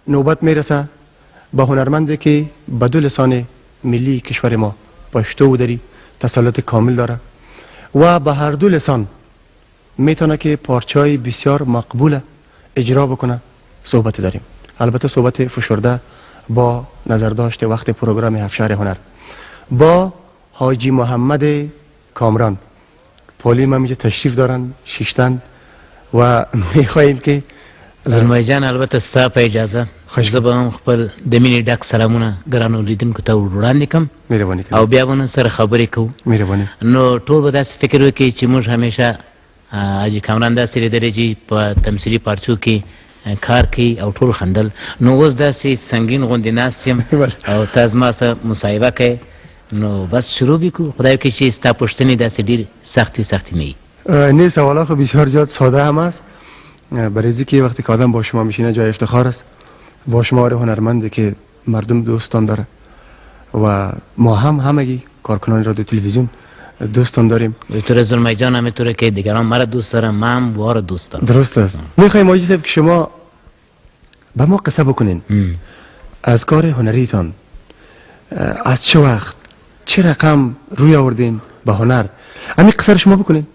نوبت میرسه به هنرمندی که به دو لسان ملی کشور ما پشتو و دری تسلط کامل داره و به هر دو لسان میتونه که پارچای بسیار مقبول اجرا بکنه صحبت داریم. البته صحبت فشرده با نظرداشت وقت پروگرام هفت شهر هنر با حاجی محمد کامران پولی ما میجه تشریف دارن شیشتن و میخواییم که زلمای جان البته ستا په اجازه زه به هم خپل د مینې ډک سلامونه ګرانو لیدونکو ته وړاندې کړم او بیا به نن سره خبرې کوو. نو ټول به داسې فکر وکړي چې موږ همیشه حاجي کامران داسې لیدلی چې په تمثیلي پارچو کې کار کوي او ټول خندل. نو اوس داسې سنګین غوندې ناست یم او ته زما سره مصاحبه کوې نو بس شروع بکو. خدای وکړي چې ستا پوښتنې داسې ډېر سختې نه وي. نه سوالات بسیار زیاد ساده هم است برای که وقتی که آدم با شما میشینه جای افتخار است. با شما هنرمندی که مردم دوستان داره و ما هم همگی کارکنان رادیو تلویزیون دوستان داریم. دکتر زلمای جان همینطوره که دیگران مرا دوست دارن من هم وارا دوست دارم. درست است. میخوایم حاجی صاحب که شما به ما قصه بکنین از کار هنریتان از چه وقت چه رقم روی آوردین به هنر همین قصه رو شما بکنین.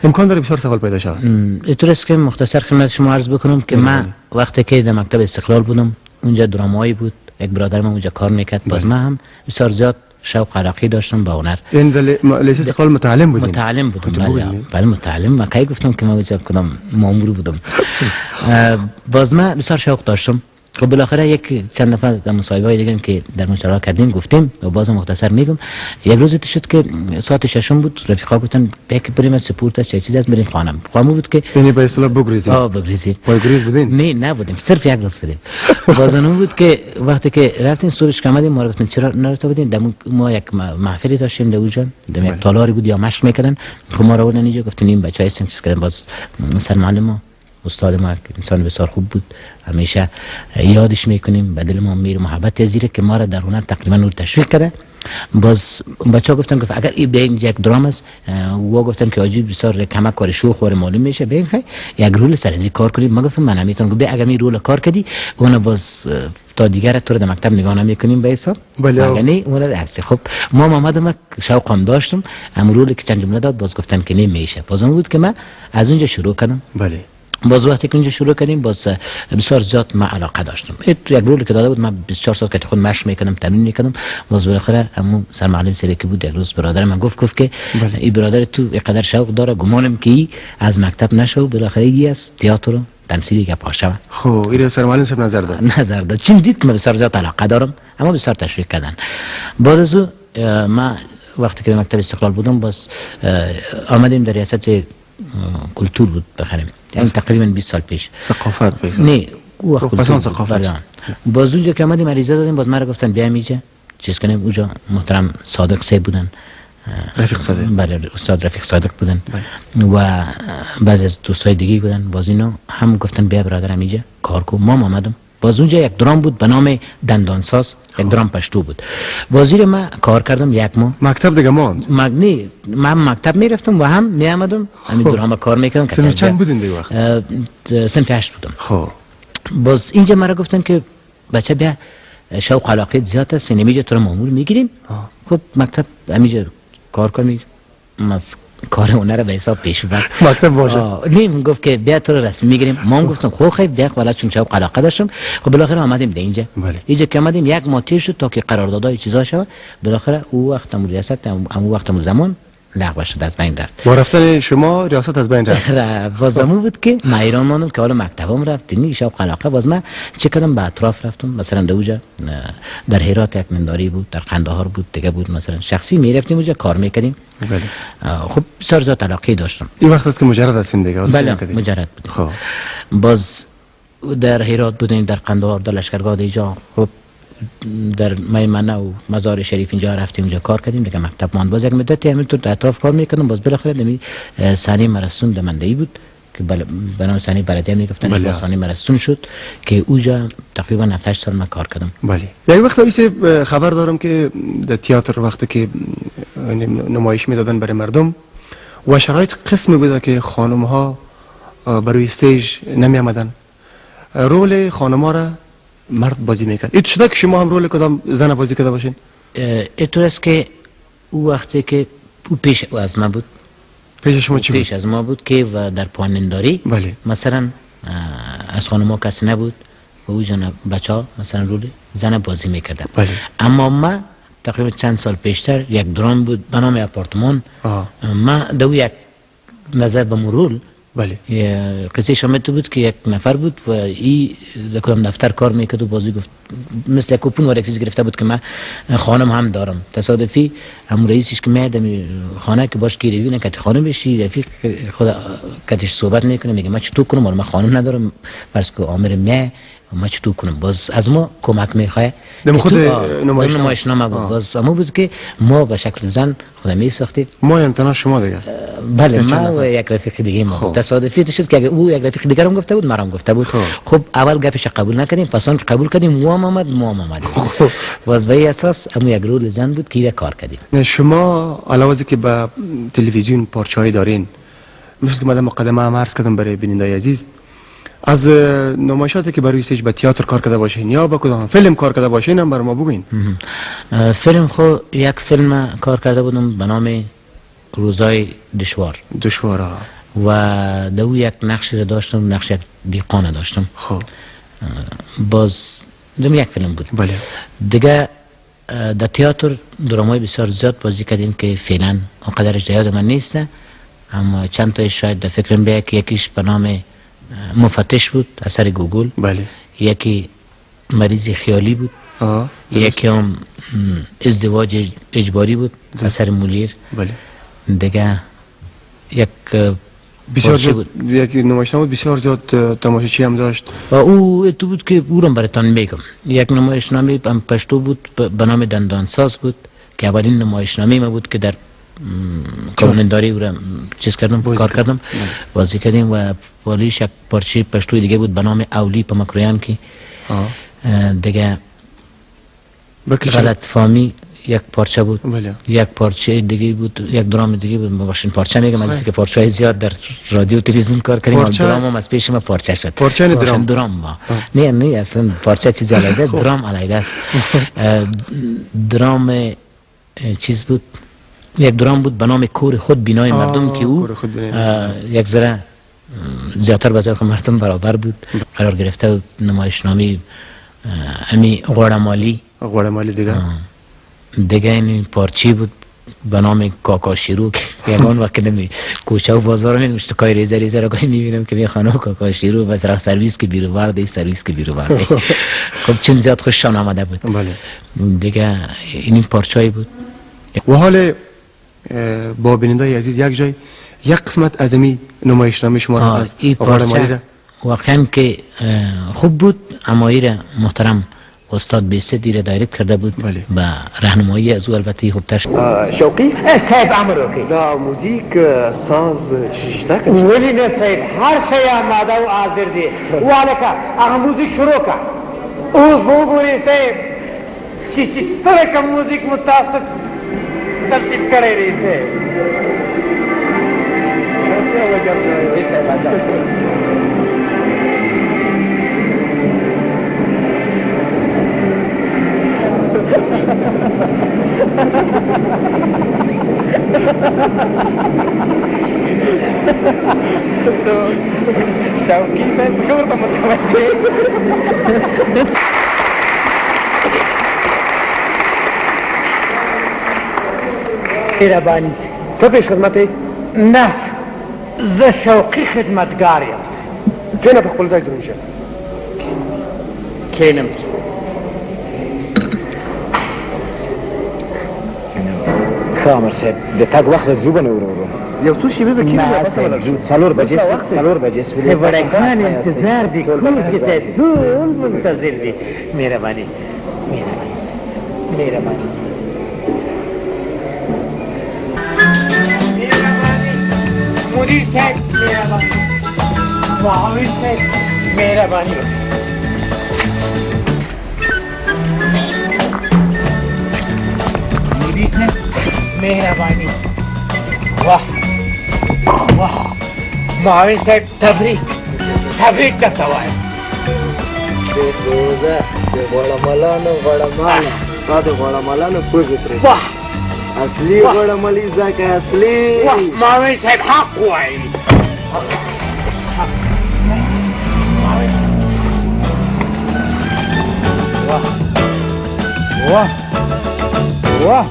امکان داره بسیار سوال پیدا شود. اینطور است که مختصر خدمت شما عرض بکنم که من وقتی که در مکتب استقلال بودم اونجا درامایی بود یک برادر من اونجا کار میکرد باز من هم بسیار زیاد شوق علاقه داشتم به هنر. این لیسانس استقلال متعلم بودین؟ متعلم بودم. بله متعلم. من کی گفتم که من اونجا کدام مامور بودم. باز من بسیار شوق داشتم. خب بالاخره یک چند نفر در مصاحبه‌های دیگه که در مشارکت کردیم گفتیم و بازم مختصر میگم. یک روزی شد که ساعت 6 بود رفیقا گفتن بیاید بریم سپورت است چه چیزی است بریم خانم بود که یعنی به اصطلاح بگریزیم. بگریزیم. پایگریز بودین؟ نه نبودیم صرف یک روز بودیم. بازم بود که وقتی که رفتیم صبحش کامدیم ما گفتن چرا نرفته بودین ما یک محفلی داشتیم در اونجا در یک تالاری بود یا مشق میکردن خب ما رو آوردن اینجا گفتن این بچه‌ها هستن چیز کردن باز سر معلم استاد ما انسان بسیار خوب بود همیشه یادش میکنیم به دل ما میره محبت زیره که ما را در هنر تقریبا نور تشویق کرده. باز بچه‌ها گفتن که اگر این بیاین یک درام است و گفتن که آجی بسیار کمک کار شوخ و معلوم میشه بیاین خیلی یک رول سرزی کار کنیم. ما گفتم من نمیتونم بیا اگر می رول کار کردی اون باز تا دیگر تو رو در مکتب نگاه نمیکنیم به حساب اگر نه اون هستی. خب ما آمدم شوقم داشتم ام رول که چند جمله داد باز گفتن که نمیشه. بازم بود که من از اونجا شروع کردم. بله باز وقتی که اونجا شروع کردیم باز بسیار زیاد من علاقه داشتم. یک رولی که داده بود من 24 ساعت که خود مشق میکردم تمرین میکردم. باز بالاخره همون سرمعلم سبکی بود یک روز برادر من گفت که این برادر تو اینقدر شوق داره گمانم که از مکتب نشو بالاخره ای از تئاتر و تمثیلی که پاشه. خب این سرمعلم صاحب نظر داد چون دید من بسیار زیاد علاقه دارم اما بسیار تشویق کردن. بعد از ما وقتی که مکتب استقلال بودم باز آمدیم در ریاست کلتور بود بخریم یعنی تقریبا 20 سال پیش. ثقافت بیشتر نه او وقت کلتور ثقافت. باز اونجا که آمدیم عریضه دادیم باز مرا گفتن بیایم اینجا چیز کنیم. اونجا محترم صادق صاحب بودن رفیق صادق. بله استاد رفیق صادق بودن و بعضی از دوستای دیگه بودن. باز اینا هم گفتن بیا برادرم اینجا کار کو. ما آمدم باز اونجا یک درام بود به نام دندانساز یک درام پشتو بود. وزیر ما کار کردم یک ماه. مکتب دیگه ماند؟ من مکتب میرفتم و هم میآمدم همین درام کار میکردم. سن چند بودین دیگه وقت؟ سن 8 بودم. خب باز اینجا مرا گفتن که بچه بیا شوق علاقه زیاد است اینجا تو رو مامور میگیریم. خب مکتب همینجا کار کنیم از کار هنر به حساب پیش برد مکتب باشه. نیم گفت که بیا تو رو رسمی میگیریم. ما هم گفتم خب خیلی بیا والا چون شوق علاقه داشتم. خب بالاخره آمدیم ده اینجا. اینجا که آمدیم یک ماه تیر شد تا که قراردادای چیزا شد. بالاخره او وقت ریاست او وقت زمان لغو شد از بین رفت. با رفتن شما ریاست از بین رفت. بازمون بود که من ایران ماندم که حالا مکتبم رفت نی شوق علاقه باز من چه کردم به اطراف رفتم. مثلا در اونجا در هرات یک منداری بود در قندهار بود دیگه بود مثلا شخصی میرفتیم اونجا کار میکردیم. بله خب بسیار زیاد علاقه داشتم. این وقت است که مجرد هستین دیگه؟ بله مجرد بودیم. خب باز در هرات بودیم در قندهار در لشکرگاه اینجا خب در میمنه و مزار شریف اینجا رفتیم اونجا کار کردیم دیگه مکتب ماند. باز یک مدتی همینطور در اطراف کار میکردم. باز بالاخره دمی ثانی مرسون دمندهی بود که به نام ثانی بلدیه میگفتن. باز ثانی مرسون شد که اونجا تقریبا 7 سال من کار کردم. بله یک وقت ایسه خبر دارم که در تئاتر وقتی که نمایش میدادن برای مردم و شرایط قسمی بوده که خانم ها بروی استیج نمی آمدن. رول خانم ها را مرد بازی میکرد. این شده که شما هم رول کدام زن بازی کرده باشین؟ اینطور است که او وقتی که او پیش از ما بود، پیش شما چی بود؟ پیش از ما بود که و در پایان‌داری بله. مثلا از خانم ها کسی نبود و او جان بچه ها مثلا رول زن بازی میکردن. بله. اما ما تقریبا چند سال پیشتر یک درام بود به نام آپارتمان. ما دو یک نظر به مرول. بله. قصه شامل تو بود که یک نفر بود و این در کدام دفتر کار میکرد و بازی گفت مثل یک کوپون و یک چیز گرفته بود که من خانم هم دارم. تصادفی هم رئیسش که میاد خانه که باش گیروی نکرد خانم بشی رفیق خود کتش صحبت میکنه میگه من چطور کنم من خانم ندارم فرض که آمر میه ما چطور کنم باز از ما کمک میخواه دم خود نمایشنامه بود. باز اما بود که ما به شکل زن خود می ساختیم ما یعنی تنها شما دیگه. بله ما و یک رفیق دیگه ما تصادفی شد که اگر او یک رفیق دیگر هم گفته بود مرام گفته بود. خب اول گپش قبول نکردیم پس آن قبول کردیم ما آمد باز به اساس اما یک رول زن بود که کار کردیم. شما علاوه از که به تلویزیون پارچه‌ای دارین مثل که مقدمه هم عرض کردم برای بینندگان عزیز از نمایشاتی که برای سیج به تئاتر کار کرده باشین یا با کدام فیلم کار کرده باشین هم بر ما بگوین. فیلم خو یک فیلم کار کرده بودم به نام روزای دشوار و دو یک نقشی را داشتم نقش یک دیقان داشتم. خب باز دوم یک فیلم بود. بله. دیگه در تئاتر درامای بسیار زیاد بازی کردیم که فعلا اونقدرش یاد من نیست اما چند تا شاید در فکرم بیاد که یکیش به نام مفتش بود اثر گوگل. بله. یکی مریض خیالی بود. یکی هم ازدواج اجباری بود اثر مولیر. بله. دیگه یک بسیار زیاد یک نمایشنامه بسیار زیاد تماشاچی هم داشت و او تو بود که او رو براتون میگم. یک نمایشنامه هم پشتو بود به نام دندانساز بود که اولین نمایشنامه ما بود که در کاملنداری او را چیز کردم کار کردم بازی کردیم و والیش یک پارچه پشتوی دیگه بود به نام اولی پمکرویان که دیگه غلط فامی یک پارچه بود. یک پارچه دیگه بود یک درام دیگه بود باشین پارچه میگم از که پارچه های زیاد در رادیو تلویزیون کار کردیم درام هم از پیش ما پارچه شد پارچه درام ما نه اصلا پارچه چیز علیده است درام علیده است. درام چیز بود یک درام بود به نام کور خود بینای مردم که او یک ذره زیادتر بازار که مردم برابر بود قرار گرفته نمایشنامه امی غوړمالی دیگه این پارچی بود به نام کاکا شیرو که یگان وقت نمی کوچه و بازار می مشتکای ریزه را گاهی میبینم که می خانم کاکا شیرو بس راه سرویس که بیرو ورده خب چون زیاد خوششان آمده بود. دیگه این پارچه‌ای بود. و حال با بینندگان عزیز یک جای یک قسمت از این نمایشنامه شما را از غوړمالی واقعا که خوب بود اما ایره محترم استاد بیسدی را دایرکت کرده بود با راهنمایی از او البته خوبتر شوقی صاحب امر وکړي دا موزیک ساز شته که ولی نه صاحب هر شی آماده او حاضر دی والکه هغه موزیک شروع کا اوس به وګورئ صاحب چې څه رقم موزیک متاسف ترتیب کړی دی صاحب تو شوقی صاحب خبر ته متوجه مهرباني سي ته پیش خدمت یې نه زه شوقي خدمتګار یم کینه په خپل ځای دروند شه کینم ښه امر صاحب د تګ وخت د ځو به نه ورو یو څو شیبې به کینه نه صاحب 4 بجې صاحب وړاندې انتظار دی کور کې صاحب ټول منتظر دي مهرباني مدیر صاحب مهرباني معاون صاحب مهرباني مدیر صاحب مهرباني واه معاون صاحب تبریک درته وایم روزه د غوړملانو غوړماله تا د غوړملانو پوزې ترې واه اصلي غوړملي ځکه اصلي واه ماوی صاحب حق وایي واه واه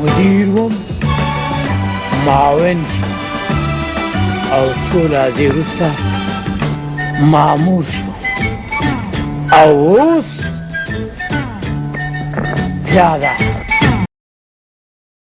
مدیر وم معاون شو او څو لحظې وروسته مامور شو او اوس پیاده